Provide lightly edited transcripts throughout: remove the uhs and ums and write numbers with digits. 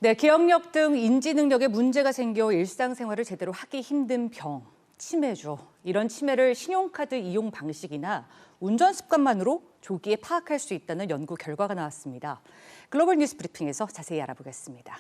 네, 기억력 등 인지 능력에 문제가 생겨 일상생활을 제대로 하기 힘든 병, 치매죠. 이런 치매를 신용카드 이용 방식이나 운전 습관만으로 조기에 파악할 수 있다는 연구 결과가 나왔습니다. 글로벌 뉴스 브리핑에서 자세히 알아보겠습니다.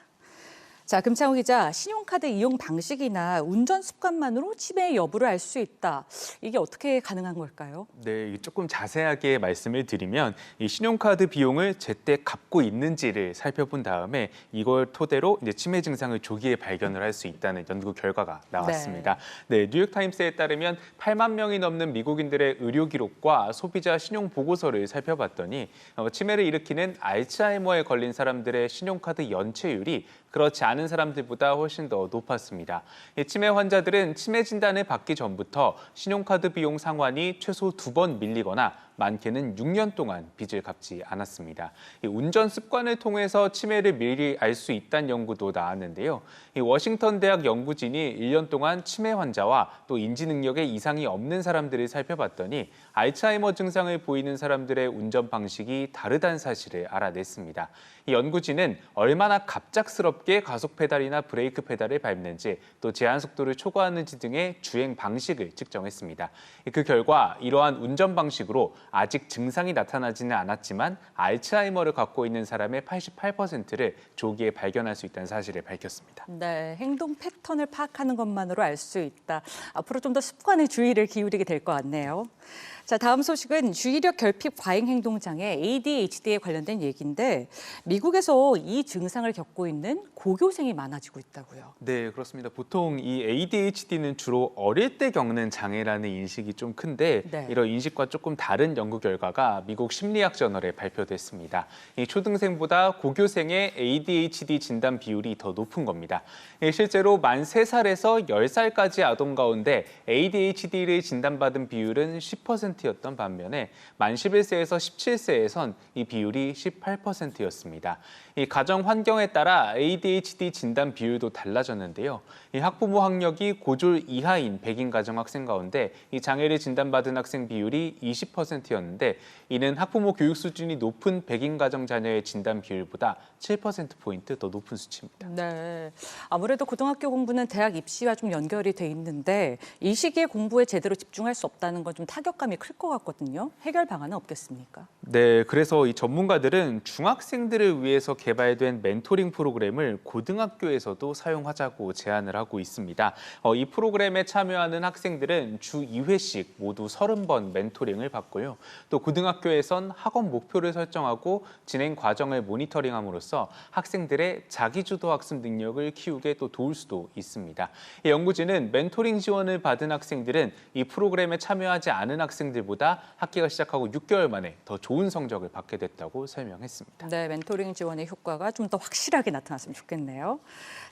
자, 금창우 기자, 신용카드 이용 방식이나 운전 습관만으로 치매의 여부를 알 수 있다. 이게 어떻게 가능한 걸까요? 네, 조금 자세하게 말씀을 드리면 이 신용카드 비용을 제때 갚고 있는지를 살펴본 다음에 이걸 토대로 이제 치매 증상을 조기에 발견을 할 수 있다는 연구 결과가 나왔습니다. 네, 뉴욕타임스에 따르면 8만 명이 넘는 미국인들의 의료 기록과 소비자 신용 보고서를 살펴봤더니 치매를 일으키는 알츠하이머에 걸린 사람들의 신용카드 연체율이 그렇지 않은 사람들보다 훨씬 더 높았습니다. 치매 환자들은 치매 진단을 받기 전부터 신용카드 비용 상환이 최소 2번 밀리거나 많게는 6년 동안 빚을 갚지 않았습니다. 운전 습관을 통해서 치매를 미리 알 수 있다는 연구도 나왔는데요. 워싱턴 대학 연구진이 1년 동안 치매 환자와 또 인지 능력에 이상이 없는 사람들을 살펴봤더니 알츠하이머 증상을 보이는 사람들의 운전 방식이 다르다는 사실을 알아냈습니다. 이 연구진은 얼마나 갑작스럽게 가속 페달이나 브레이크 페달을 밟는지 또 제한 속도를 초과하는지 등의 주행 방식을 측정했습니다. 그 결과 이러한 운전 방식으로 아직 증상이 나타나지는 않았지만 알츠하이머를 갖고 있는 사람의 88%를 조기에 발견할 수 있다는 사실을 밝혔습니다. 네, 행동 패턴을 파악하는 것만으로 알 수 있다. 앞으로 좀 더 습관에 주의를 기울이게 될 것 같네요. 자, 다음 소식은 주의력 결핍 과잉 행동 장애 ADHD에 관련된 얘기인데 미국에서 이 증상을 겪고 있는 고교생이 많아지고 있다고요. 네, 그렇습니다. 보통 이 ADHD는 주로 어릴 때 겪는 장애라는 인식이 좀 큰데 이런 인식과 조금 다른 연구 결과가 미국 심리학 저널에 발표됐습니다. 이 초등생보다 고교생의 ADHD 진단 비율이 더 높은 겁니다. 실제로 만 3살에서 10살까지 아동 가운데 ADHD를 진단받은 비율은 10%였던 반면에 만 11세에서 17세에선 이 비율이 18%였습니다. 이 가정 환경에 따라 ADHD 진단 비율도 달라졌는데요. 이 학부모 학력이 고졸 이하인 백인 가정 학생 가운데 이 장애를 진단받은 학생 비율이 20%였는데 이는 학부모 교육 수준이 높은 백인 가정 자녀의 진단 비율보다 7%포인트 더 높은 수치입니다. 네, 아무래도 고등학교 공부는 대학 입시와 좀 연결이 돼 있는데 이 시기에 공부에 제대로 집중할 수 없다는 건 좀 타격감이 클 것 같거든요. 해결 방안은 없겠습니까? 네, 그래서 이 전문가들은 중학생들을 위해서 개발된 멘토링 프로그램을 고등학교에서도 사용하자고 제안을 하고 있습니다. 이 프로그램에 참여하는 학생들은 주 2회씩 모두 30번 멘토링을 받고요. 또 고등학교에선 학업 목표를 설정하고 진행 과정을 모니터링함으로써 학생들의 자기주도 학습 능력을 키우게 또 도울 수도 있습니다. 이 연구진은 멘토링 지원을 받은 학생들은 이 프로그램에 참여하지 않은 학생들보다 학기가 시작하고 6개월 만에 더 좋은 성적을 받게 됐다고 설명했습니다. 네, 멘토링 지원의 효과가 좀 더 확실하게 나타났으면 좋겠네요.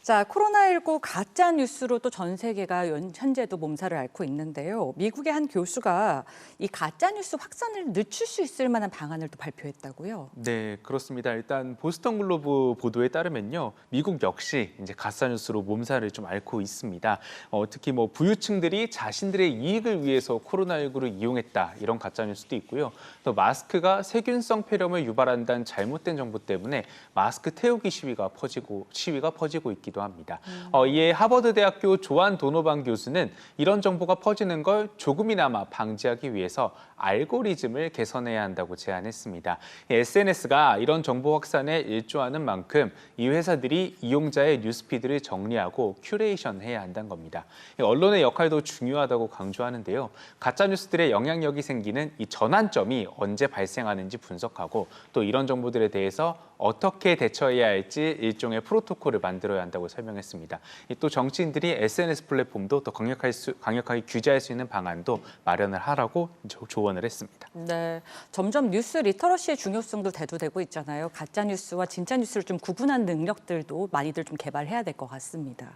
자, 코로나19 가짜 뉴스로 또 전 세계가 현재도 몸살을 앓고 있는데요. 미국의 한 교수가 이 가짜 뉴스 확산을 늦출 수 있을 만한 방안을 또 발표했다고요. 네, 그렇습니다. 일단 보스턴 글로브 보도에 따르면요, 미국 역시 이제 가짜 뉴스로 몸살을 좀 앓고 있습니다. 특히 뭐 부유층들이 자신들의 이익을 위해서 코로나19를 이용했다 이런 가짜 뉴스도 있고요. 또 마스크가 세균성 폐렴을 유발한다는 잘못된 정보 때문에 마스크 태우기 시위가 퍼지고 있기도 합니다. 이에 하버드 대학교 조한 도노반 교수는 이런 정보가 퍼지는 걸 조금이나마 방지하기 위해서 알고리즘을 개선해야 한다고 제안했습니다. SNS가 이런 정보 확산에 일조하는 만큼 이 회사들이 이용자의 뉴스피드를 정리하고 큐레이션해야 한다는 겁니다. 언론의 역할도 중요하다고 강조하는데요. 가짜 뉴스들의 영향력이 생기는 이 전환점이 언제 발생하는지 분석하고 또 이런 정보들에 대해서 어떻게 대처해야 할지 일종의 프로토콜을 만들어야 한다고 설명했습니다. 또 정치인들이 SNS 플랫폼도 더 강력하게 규제할 수 있는 방안도 마련을 하라고 조언을 했습니다. 네, 점점 뉴스 리터러시의 중요성도 대두되고 있잖아요. 가짜 뉴스와 진짜 뉴스를 좀 구분하는 능력들도 많이들 좀 개발해야 될 것 같습니다.